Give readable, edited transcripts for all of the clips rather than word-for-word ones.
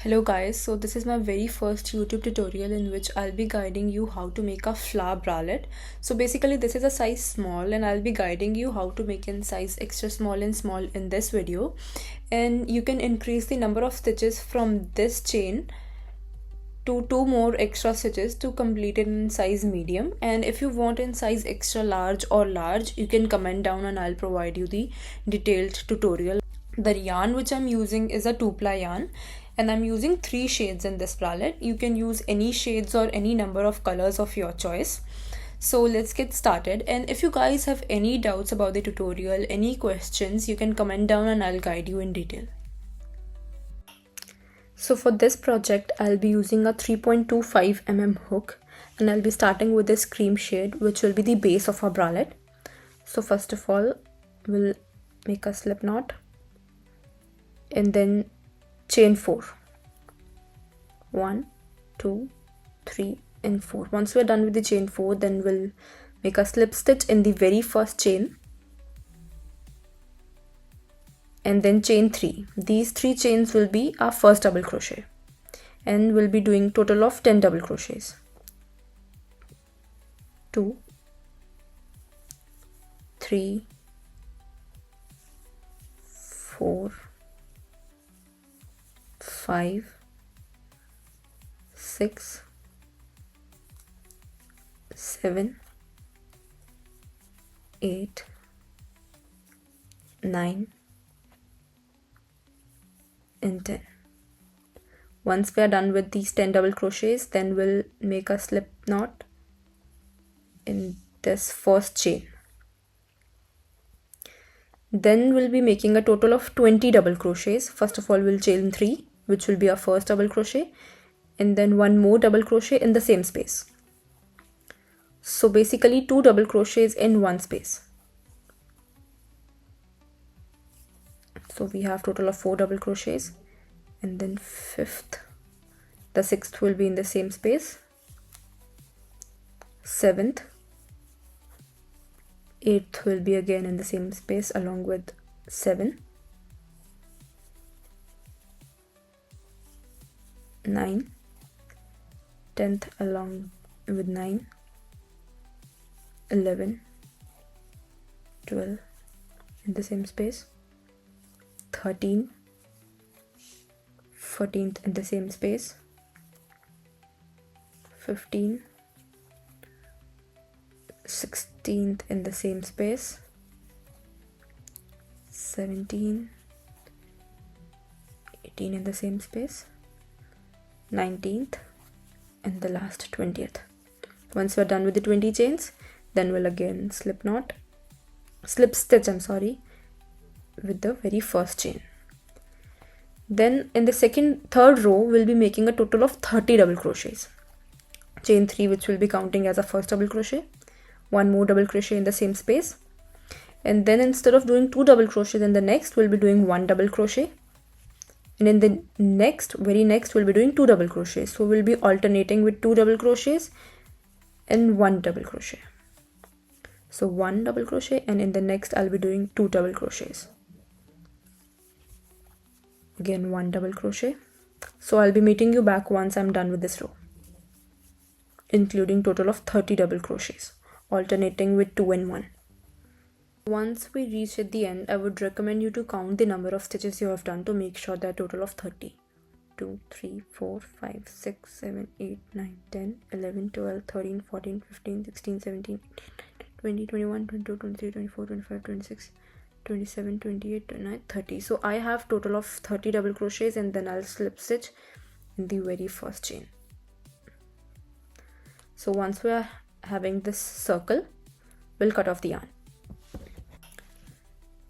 Hello guys, so this is my very first YouTube tutorial in which I'll be guiding you how to make a flower bralette. So basically this is a size small and I'll be guiding you how to make in size extra small and small in this video. And you can increase the number of stitches from this chain to 2 more extra stitches to complete it in size medium. And if you want in size extra large or large, you can comment down and I'll provide you the detailed tutorial. The yarn which I'm using is a 2-ply yarn and I'm using 3 shades in this bralette. You can use any shades or any number of colors of your choice. So let's get started, and if you guys have any doubts about the tutorial, any questions, you can comment down and I'll guide you in detail. So for this project I'll be using a 3.25 mm hook and I'll be starting with this cream shade which will be the base of our bralette. So first of all we'll make a slip knot and then chain 4. 1 2 3 and 4. Once we're done with the chain 4, then we'll make a slip stitch in the very first chain and then chain 3. These 3 chains will be our first double crochet and we'll be doing total of 10 double crochets. 2 3 4 5 6 7 8 9 and 10. Once we are done with these 10 double crochets, then we'll make a slip knot in this first chain. Then we'll be making a total of 20 double crochets. First of all we'll chain 3, which will be our first double crochet, and then 1 more double crochet in the same space. So basically 2 double crochets in 1 space. So we have total of 4 double crochets, and then the 6th will be in the same space, 7th, 8th will be again in the same space along with 7, 9, 10th along with 9, 11, 12 in the same space, 13, 14th in the same space, 15, 16th in the same space, 17, 18 in the same space, 19th, and the last 20th. Once we're done with the 20 chains, then we'll again slip stitch with the very first chain. Then in the third row we'll be making a total of 30 double crochets. Chain 3, which will be counting as a first double crochet, 1 more double crochet in the same space, and then instead of doing 2 double crochets in the next, we'll be doing 1 double crochet, and in the very next we'll be doing 2 double crochets. So we'll be alternating with 2 double crochets and 1 double crochet. So 1 double crochet, and in the next I'll be doing 2 double crochets, again 1 double crochet. So I'll be meeting you back once I'm done with this row, including total of 30 double crochets, alternating with 2 and 1. Once we reach at the end, I would recommend you to count the number of stitches you have done to make sure that total of 30. 2 3 4 5 6 7 8 9 10 11 12 13 14 15 16 17 18 20 21 22 23 24 25 26 27 28 29 30. So I have total of 30 double crochets, and then I'll slip stitch in the very first chain. So once we are having this circle, we'll cut off the yarn.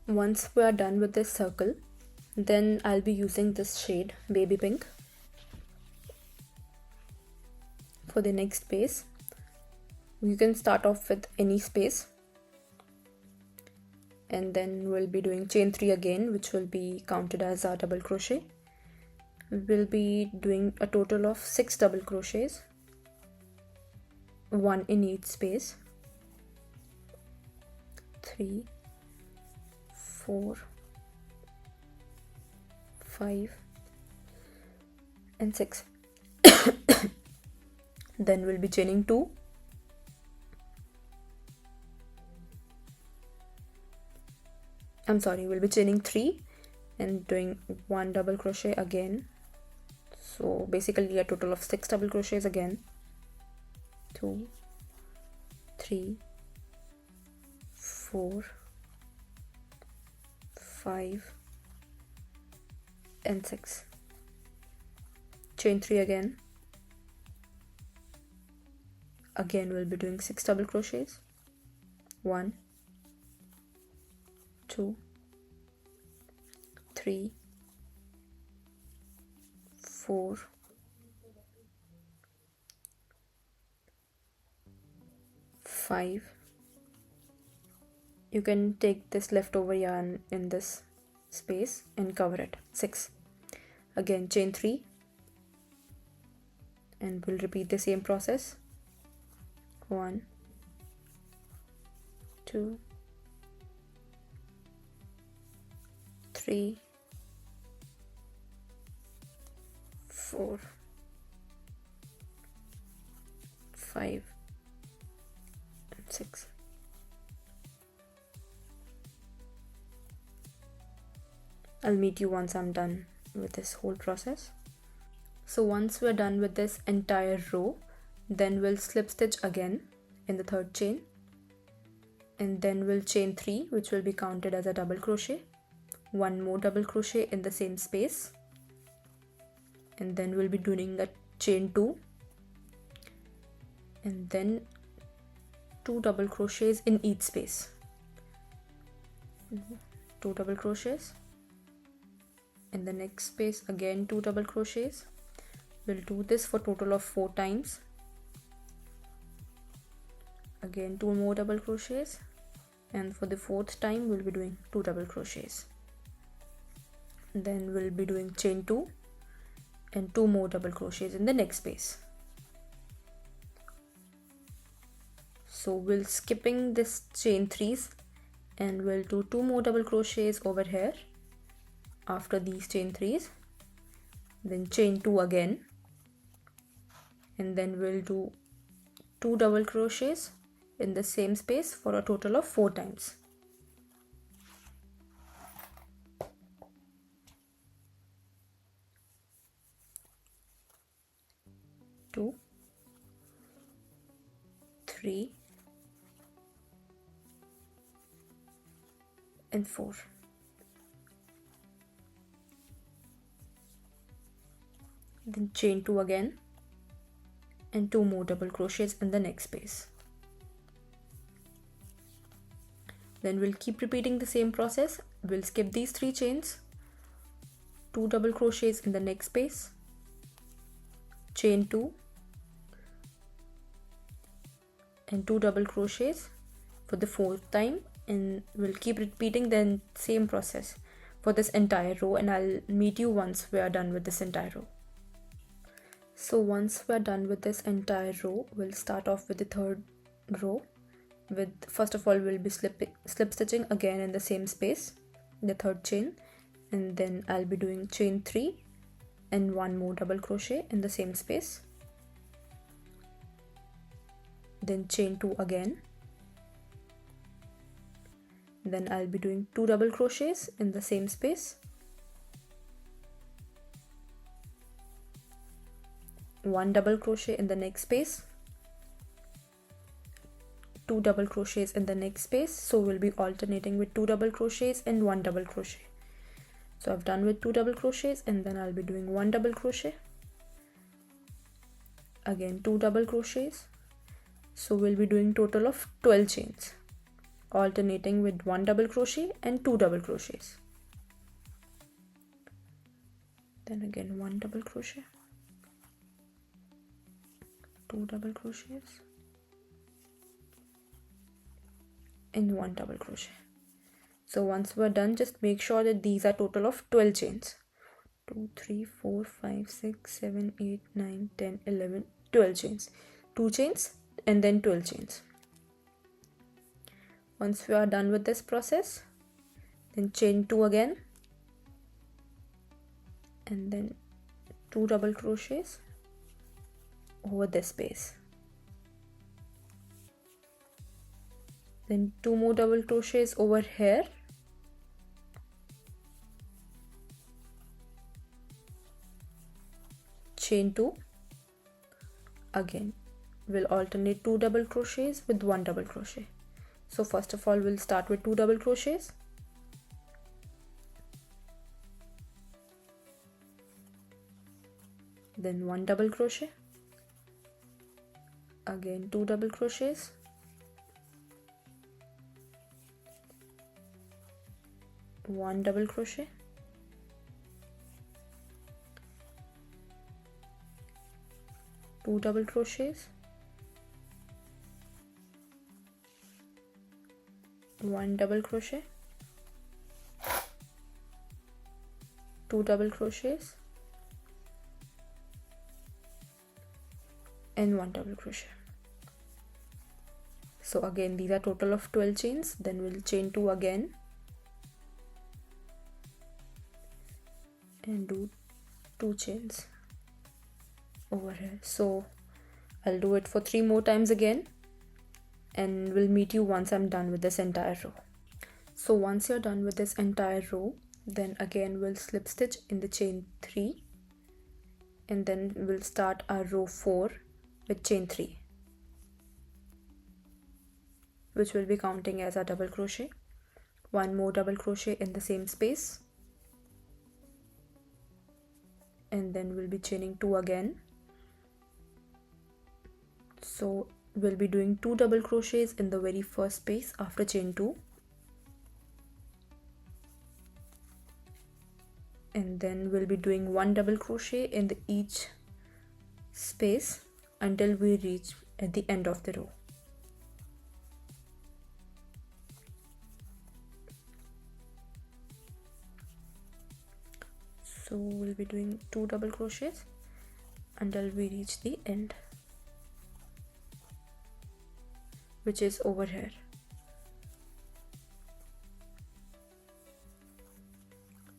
Once we are done with this circle, then I'll be using this shade baby pink for the next space. You can start off with any space, and then we'll be doing chain 3 again, which will be counted as a double crochet. We'll be doing a total of 6 double crochets, 1 in each space, 3 4 5 and 6. Then we'll be chaining 2, we'll be chaining 3 and doing 1 double crochet again. So basically a total of 6 double crochets again. 2, 3, 4, 5 and 6. Chain 3 again. Again we'll be doing 6 double crochets. 1, 2, 3, 4, 5. You can take this leftover yarn in this space and cover it. 6. Again chain 3 and we'll repeat the same process. 1, 2, 3, 4, 5 and 6. I'll meet you once I'm done with this whole process. So once we're done with this entire row, then we'll slip stitch again in the third chain, and then we'll chain 3, which will be counted as a double crochet, 1 more double crochet in the same space, and then we'll be doing a chain 2 and then 2 double crochets in each space. 2 double crochets in the next space, again 2 double crochets. We'll do this for total of 4 times. Again 2 more double crochets, and for the 4th time we'll be doing 2 double crochets. Then we'll be doing chain 2 and 2 more double crochets in the next space. So we'll skipping this chain 3s and we'll do 2 more double crochets over here after these chain 3s, then chain 2 again, and then we'll do 2 double crochets in the same space for a total of 4 times. 2, 3 and 4. Then chain 2 again and 2 more double crochets in the next space. Then we'll keep repeating the same process. We'll skip these 3 chains, 2 double crochets in the next space, chain 2 and 2 double crochets for the 4th time, and we'll keep repeating the same process for this entire row, and I'll meet you once we are done with this entire row. So once we're done with this entire row, we'll start off with the 3rd row. First of all, we'll be slip stitching again in the same space, the 3rd chain, and then I'll be doing chain 3 and 1 more double crochet in the same space, then chain 2 again, then I'll be doing 2 double crochets in the same space, 1 double crochet in the next space, 2 double crochets in the next space. So we'll be alternating with 2 double crochets and 1 double crochet. So I've done with 2 double crochets, and then I'll be doing 1 double crochet, again 2 double crochets. So we'll be doing total of 12 chains, alternating with 1 double crochet and 2 double crochets. Then again 1 double crochet, 2 double crochets and 1 double crochet. So once we're done, just make sure that these are total of 12 chains. 2, 3, 4, 5, 6, 7, 8, 9, 10, 11, 12 chains. 2 chains and then 12 chains. Once we are done with this process, then chain 2 again, and then 2 double crochets over this space, then 2 more double crochets over here, chain 2. Again we'll alternate 2 double crochets with 1 double crochet. So first of all we'll start with 2 double crochets, then 1 double crochet, again 2 double crochets, one double crochet, two double crochets, one double crochet, two double crochets, and one double crochet. So again these are total of 12 chains. Then we'll chain 2 again and do 2 chains over here. So I'll do it for 3 more times again, and we'll meet you once I'm done with this entire row. So once you're done with this entire row, then again we'll slip stitch in the chain 3, and then we'll start our row 4 with chain 3, which will be counting as a double crochet, one more double crochet in the same space, and then we'll be chaining 2 again. So we'll be doing 2 double crochets in the very first space after chain 2, and then we'll be doing 1 double crochet in each space until we reach at the end of the row. So we'll be doing 2 double crochets until we reach the end, which is over here.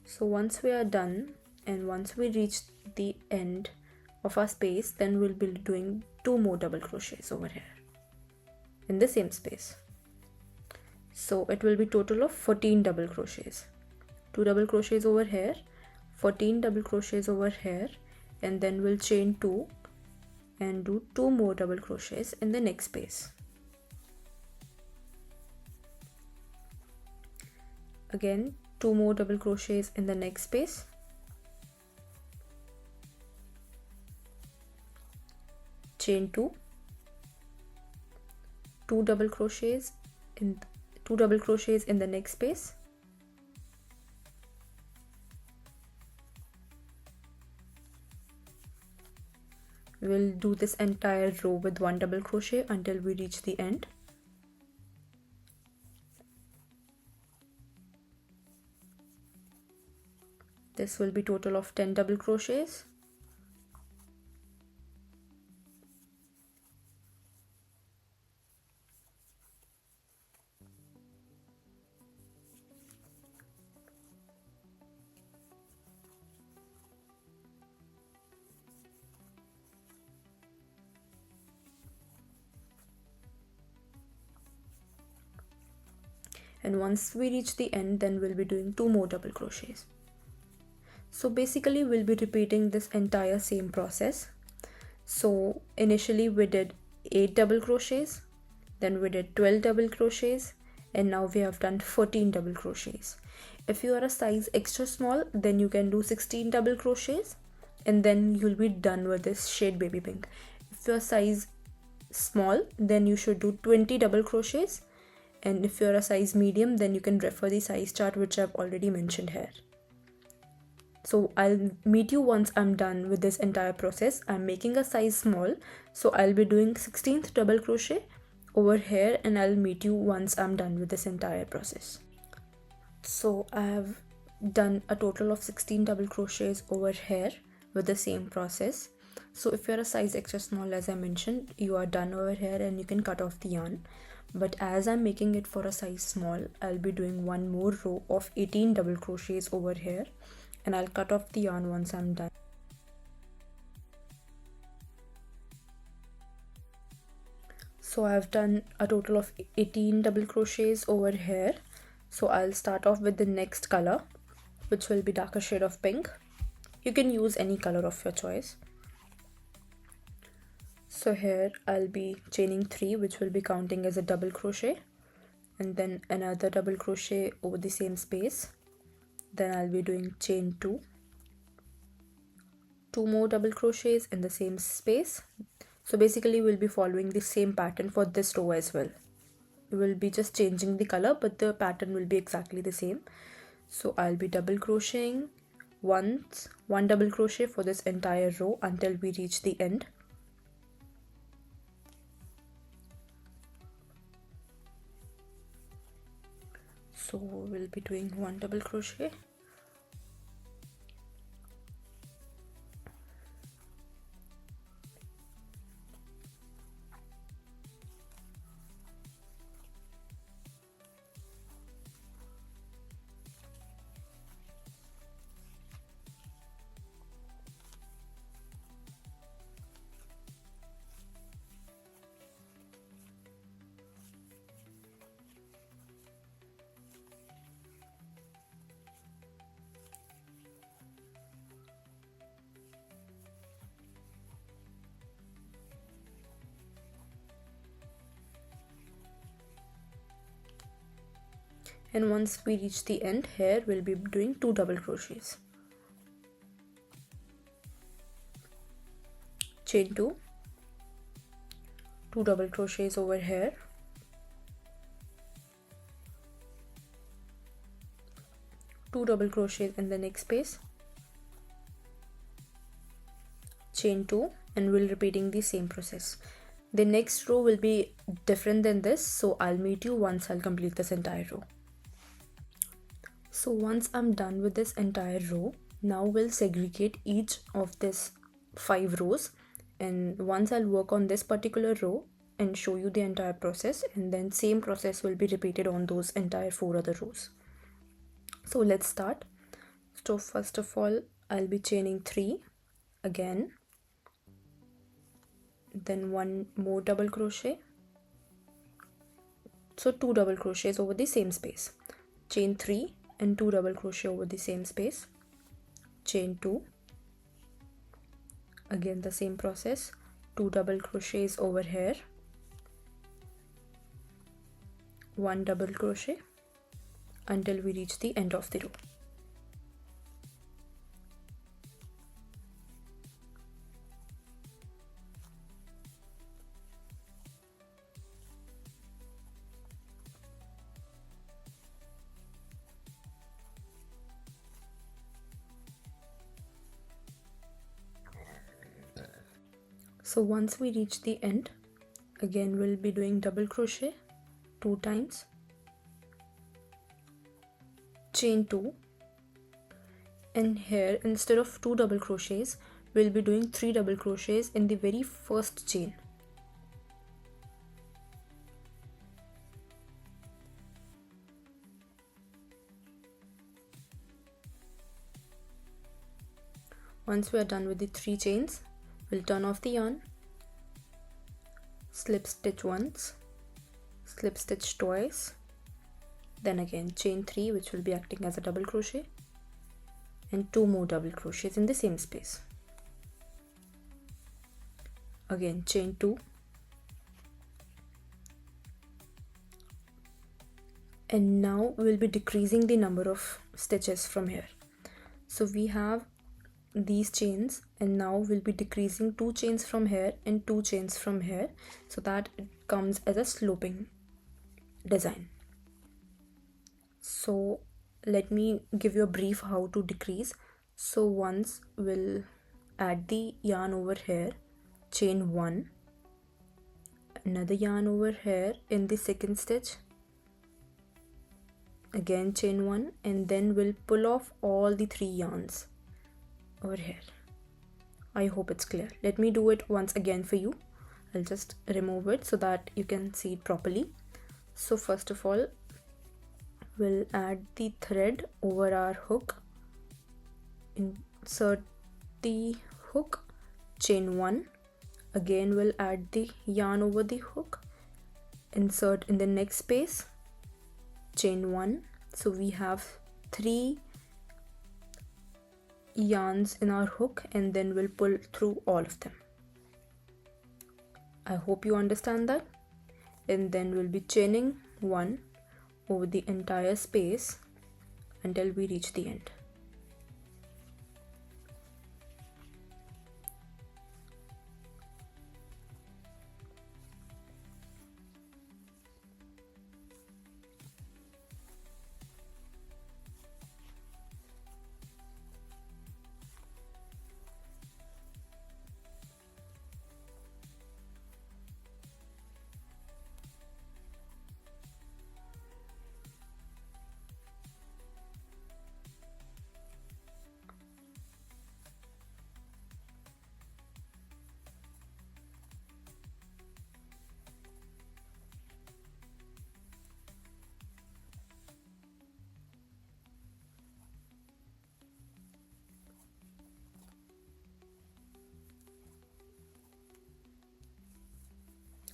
So once we are done and once we reach the end of our space, then we'll be doing 2 more double crochets over here in the same space. So it will be total of 14 double crochets, 2 double crochets over here, 14 double crochets over here, and then we'll chain 2 and do 2 more double crochets in the next space. Again 2 more double crochets in the next space, chain 2, 2 double crochets in the next space, we'll do this entire row with 1 double crochet until we reach the end. This will be total of 10 double crochets. And once we reach the end, then we'll be doing 2 more double crochets. So basically we'll be repeating this entire same process. So initially we did 8 double crochets, then we did 12 double crochets, and now we have done 14 double crochets. If you are a size extra small, then you can do 16 double crochets, and then you'll be done with this shade baby pink. If you're size small, then you should do 20 double crochets, and if you're a size medium, then you can refer the size chart which I've already mentioned here. So I'll meet you once I'm done with this entire process. I'm making a size small, so I'll be doing 16th double crochet over here, and I'll meet you once I'm done with this entire process. So I have done a total of 16 double crochets over here with the same process. So if you're a size extra small, as I mentioned, you are done over here and you can cut off the yarn. But as I'm making it for a size small, I'll be doing one more row of 18 double crochets over here, and I'll cut off the yarn once I'm done. So I've done a total of 18 double crochets over here. So I'll start off with the next color, which will be darker shade of pink. You can use any color of your choice. So here I'll be chaining 3, which will be counting as a double crochet, and then another double crochet over the same space. Then I'll be doing chain 2, 2 more double crochets in the same space. So basically we'll be following the same pattern for this row as well. We will be just changing the color, but the pattern will be exactly the same. So I'll be double crocheting once, 1 double crochet for this entire row until we reach the end. So we'll be doing 1 double crochet, and once we reach the end here we'll be doing 2 double crochets, chain 2, 2 double crochets over here, two double crochets in the next space, chain 2, and we'll repeating the same process. The next row will be different than this, so I'll meet you once I'll complete this entire row. So once I'm done with this entire row, now we'll segregate each of this 5 rows, and once I'll work on this particular row and show you the entire process, and then same process will be repeated on those entire 4 other rows. So let's start. So first of all I'll be chaining 3 again, then 1 more double crochet, so 2 double crochets over the same space, chain 3 and 2 double crochet over the same space, chain 2, again the same process, 2 double crochets over here, 1 double crochet until we reach the end of the row. So once we reach the end, again we'll be doing double crochet 2 times, chain 2, and here instead of 2 double crochets we'll be doing 3 double crochets in the very first chain. Once we are done with the 3 chains, we'll turn off the yarn, slip stitch once, slip stitch twice, then again chain 3, which will be acting as a double crochet, and 2 more double crochets in the same space. Again chain 2, and now we'll be decreasing the number of stitches from here. So we have these chains, and now we'll be decreasing 2 chains from here and 2 chains from here, so that it comes as a sloping design. So let me give you a brief how to decrease. So once we'll add the yarn over here, chain 1, another yarn over here in the second stitch, again chain 1, and then we'll pull off all the 3 yarns over here. I hope it's clear. Let me do it once again for you. I'll just remove it so that you can see it properly. So first of all we'll add the thread over our hook, insert the hook, chain 1, again we'll add the yarn over the hook, insert in the next space, chain 1. So we have 3 yarns in our hook, and then we'll pull through all of them. I hope you understand that. And then we'll be chaining 1 over the entire space until we reach the end.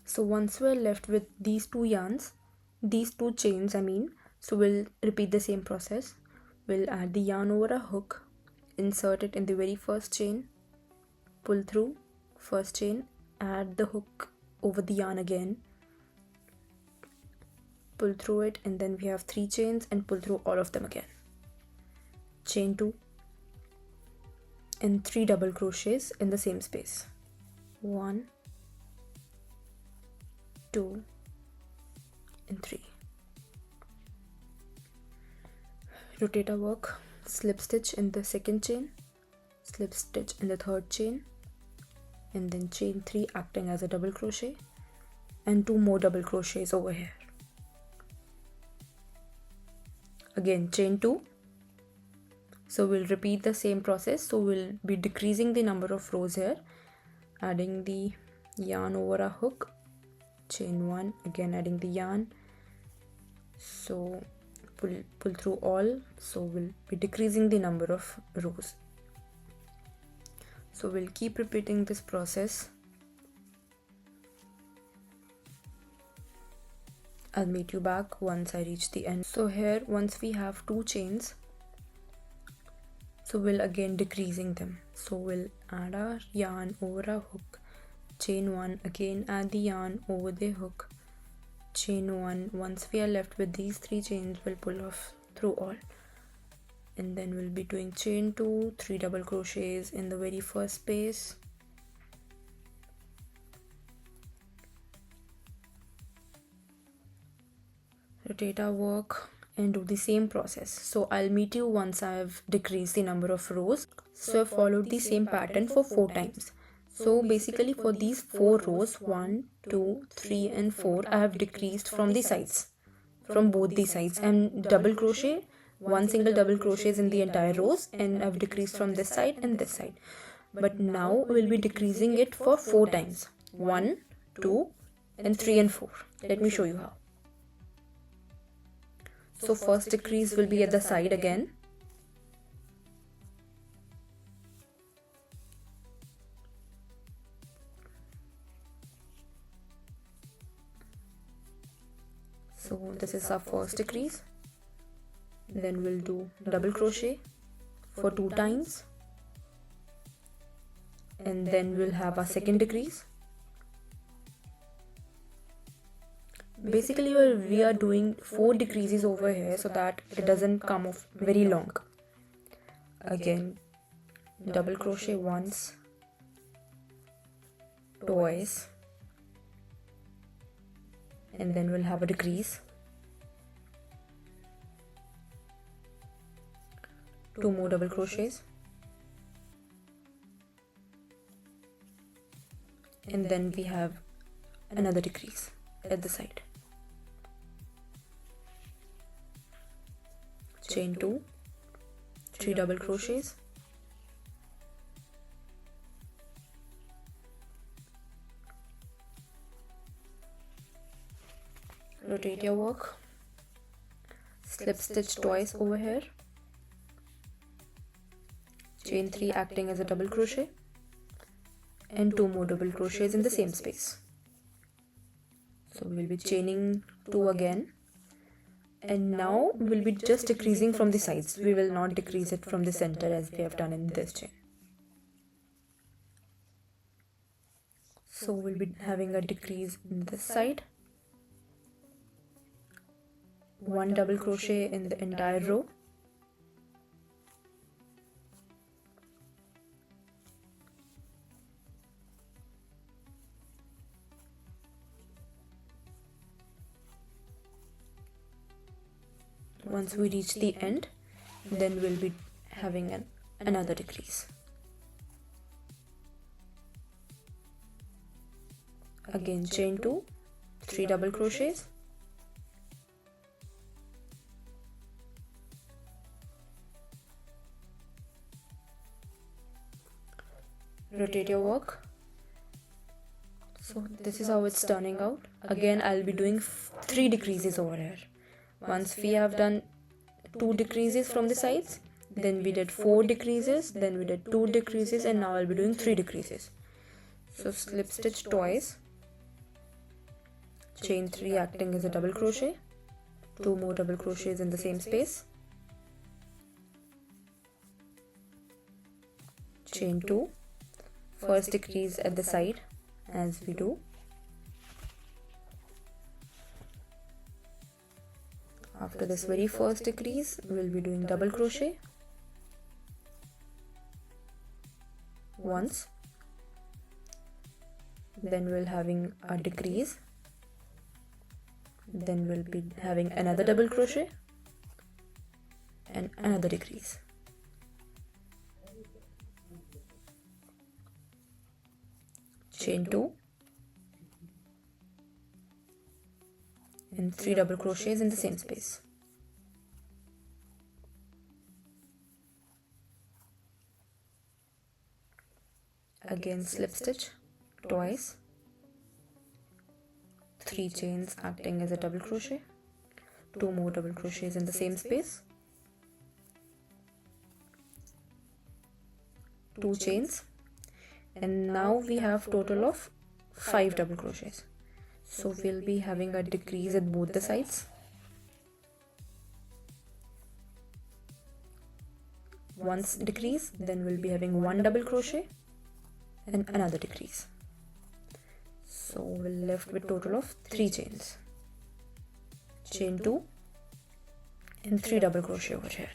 So once we're left with these 2 yarns, these 2 chains so we'll repeat the same process. We'll add the yarn over a hook, insert it in the very first chain, pull through, first chain, add the hook over the yarn again, pull through it, and then we have 3 chains and pull through all of them again. Chain 2 and 3 double crochets in the same space. 1, 2 and 3. Rotate our work, slip stitch in the second chain, slip stitch in the third chain, and then chain 3 acting as a double crochet, and 2 more double crochets over here. Again chain 2. So we'll repeat the same process. So we'll be decreasing the number of rows here, adding the yarn over a hook, chain 1, again adding the yarn, so pull through all. So we'll be decreasing the number of rows. So we'll keep repeating this process. I'll meet you back once I reach the end. So here, once we have 2 chains, so we'll again decreasing them. So we'll add our yarn over a hook, chain 1, again add the yarn over the hook, chain 1. Once we are left with these 3 chains, we'll pull off through all, and then we'll be doing chain 2, 3 double crochets in the very first space, rotate our work and do the same process. So I'll meet you once I've decreased the number of rows. So I've followed the same pattern for 4 times. So basically for these 4 rows, 1, 2, 3 and 4, I have decreased from the sides, from both the sides, and double crochet, 1 single double crochets in the entire rows, and I've decreased from this side and this side. But now we'll be decreasing it for 4 times, 1, 2 and 3 and 4. Let me show you how. So first decrease will be at the side again. So this is our first decrease. Then we'll do double crochet for 2 times. And then we'll have our second decrease. Basically we are doing 4 decreases over here so that it doesn't come off very long. Again double crochet once, twice, and then we'll have a decrease, 2 more double crochets, and then we have another decrease at the side. Chain 2, 3 double crochets, rotate your work, slip stitch twice over here, chain 3 acting as a double crochet, and 2 more double crochets in the same space. So we will be chaining 2 again, and now we will be just decreasing from the sides. We will not decrease it from the center as we have done in this chain. So we'll be having a decrease in this side, 1 double crochet in the entire row, once we reach the end, then we'll be having another decrease. Again chain 2, 3 double crochets, rotate your work. So this is how it's turning out. Again I'll be doing 3 decreases over here. Once we have done 2 decreases from the sides, then we did 4 decreases, then we did 2 decreases, and now I'll be doing 3 decreases. So slip stitch twice, chain 3 acting as a double crochet, 2 more double crochets in the same space, chain 2, first decrease at the side as we do, after this very first decrease we'll be doing double crochet once, then we'll having a decrease, then we'll be having another double crochet and another decrease. Chain 2 and 3 double crochets in the same space. Again slip stitch twice, 3 chains acting as a double crochet, 2 more double crochets in the same space, 2 chains, and now we have total of 5 double crochets. So we'll be having a decrease at both the sides. Once decrease, then we'll be having 1 double crochet and another decrease. So we're left with total of 3 chains. Chain 2 and 3 double crochet over here.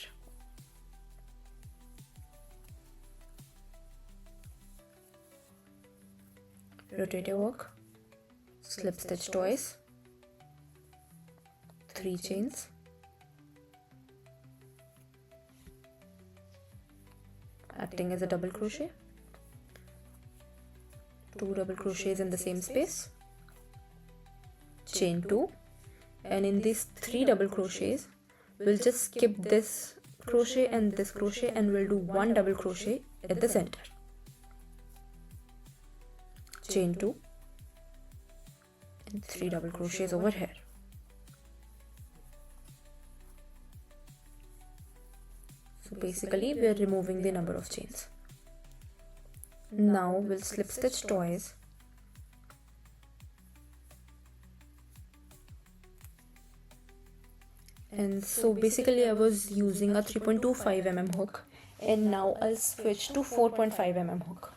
Rotate your work, slip stitch twice, 3 chains, acting as a double crochet, 2 double crochets in the same space, chain 2, and in these 3 double crochets we'll just skip this crochet and this crochet and we'll do 1 double crochet at the center. Chain 2 and 3 double crochets over here. So basically we are removing the number of chains. Now we'll slip stitch twice, and so basically I was using a 3.25 mm hook, and now I'll switch to 4.5 mm hook.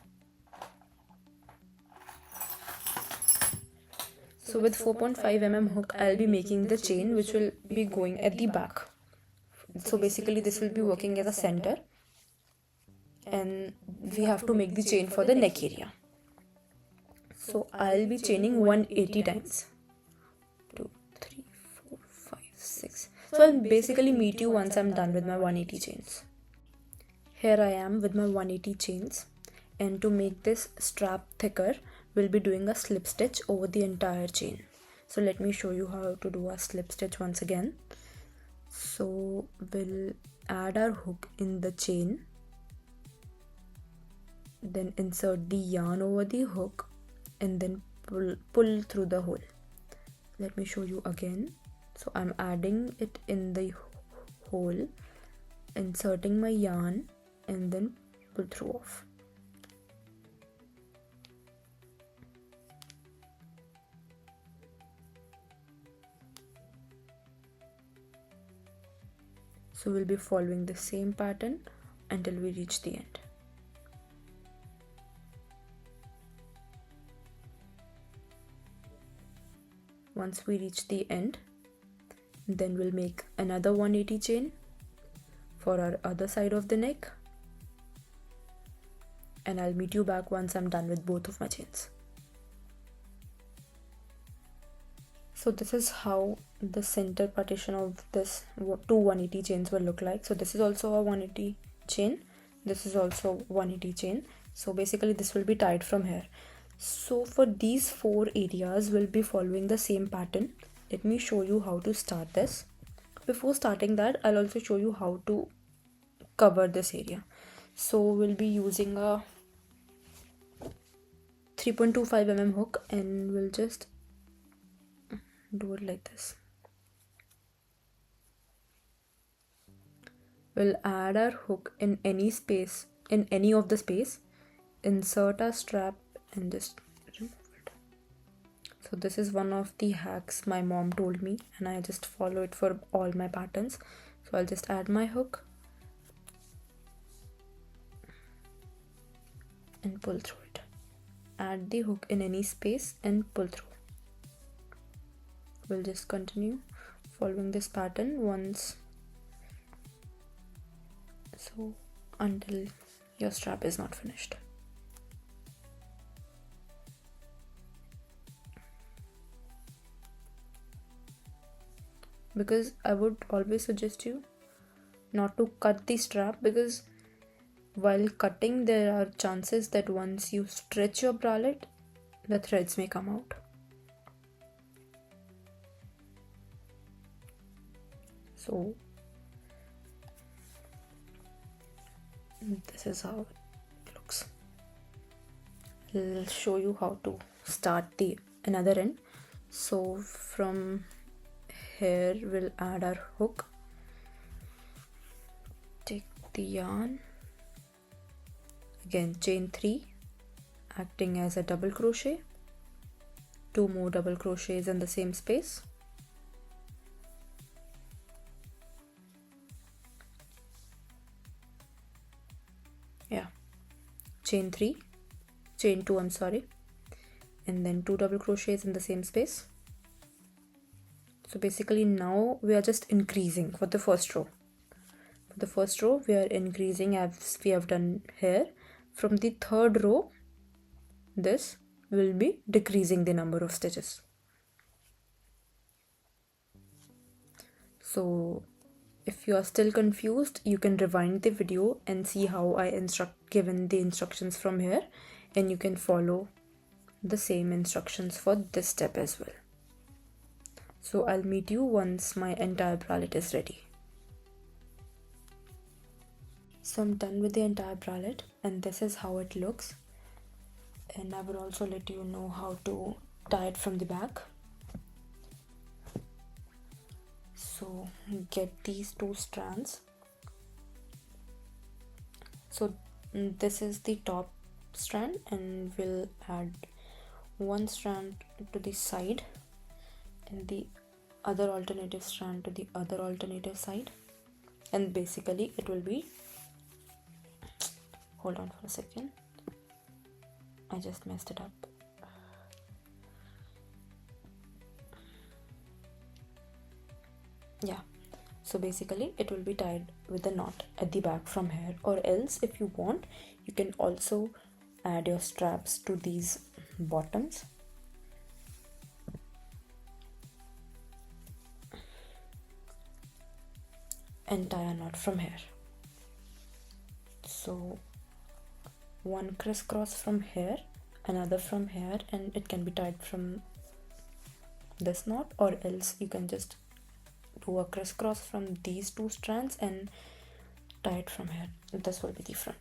So with 4.5 mm hook I'll be making the chain which will be going at the back. So basically this will be working as a center, and we have to make the chain for the neck area. So I'll be chaining 180 times. 2, 3, 4, 5, 6. So I'll basically meet you once I'm done with my 180 chains. Here I am with my 180 chains, and to make this strap thicker we'll be doing a slip stitch over the entire chain. So let me show you how to do a slip stitch once again. So we'll add our hook in the chain, then insert the yarn over the hook and then pull through the hole. Let me show you again. So I'm adding it in the hole, inserting my yarn and then pull through off. So we'll be following the same pattern until we reach the end. Once we reach the end, then we'll make another 180 chain for our other side of the neck, and I'll meet you back once I'm done with both of my chains. So this is how the center partition of this two 180 chains will look like. So this is also a 180 chain, this is also 180 chain. So basically this will be tied from here. So for these 4 areas we'll be following the same pattern. Let me show you how to start this. Before starting that, I'll also show you how to cover this area. So we'll be using a 3.25 mm hook, and we'll just do it like this. We'll add our hook in any space, in any of the space, insert our strap and just remove it. So this is one of the hacks my mom told me, and I just follow it for all my patterns. So I'll just add my hook and pull through it. Add the hook in any space and pull through. We'll just continue following this pattern until your strap is not finished. Because I would always suggest you not to cut the strap, because while cutting there are chances that once you stretch your bralette, the threads may come out. So this is how it looks. I'll show you how to start the another end. So from here we'll add our hook, take the yarn, again chain 3, acting as a double crochet, 2 more double crochets in the same space, chain 2, I'm sorry, and then 2 double crochets in the same space. So basically now we are just increasing for the first row. For the first row we are increasing as we have done here. From the third row, this will be decreasing the number of stitches. So if you are still confused, you can rewind the video and see how I given the instructions from here, and you can follow the same instructions for this step as well. So I'll meet you once my entire bralette is ready. So I'm done with the entire bralette, and this is how it looks. And I will also let you know how to tie it from the back. So get these 2 strands. So this is the top strand, and we'll add 1 strand to the side and the other alternative strand to the other alternative side, and basically it will be, hold on for a second, I just messed it up. Yeah, so basically it will be tied with a knot at the back from here, or else if you want you can also add your straps to these bottoms. And tie a knot from here. So one crisscross from here, another from here, and it can be tied from this knot, or else you can just do a crisscross from these 2 strands and tie it from here. This will be the front.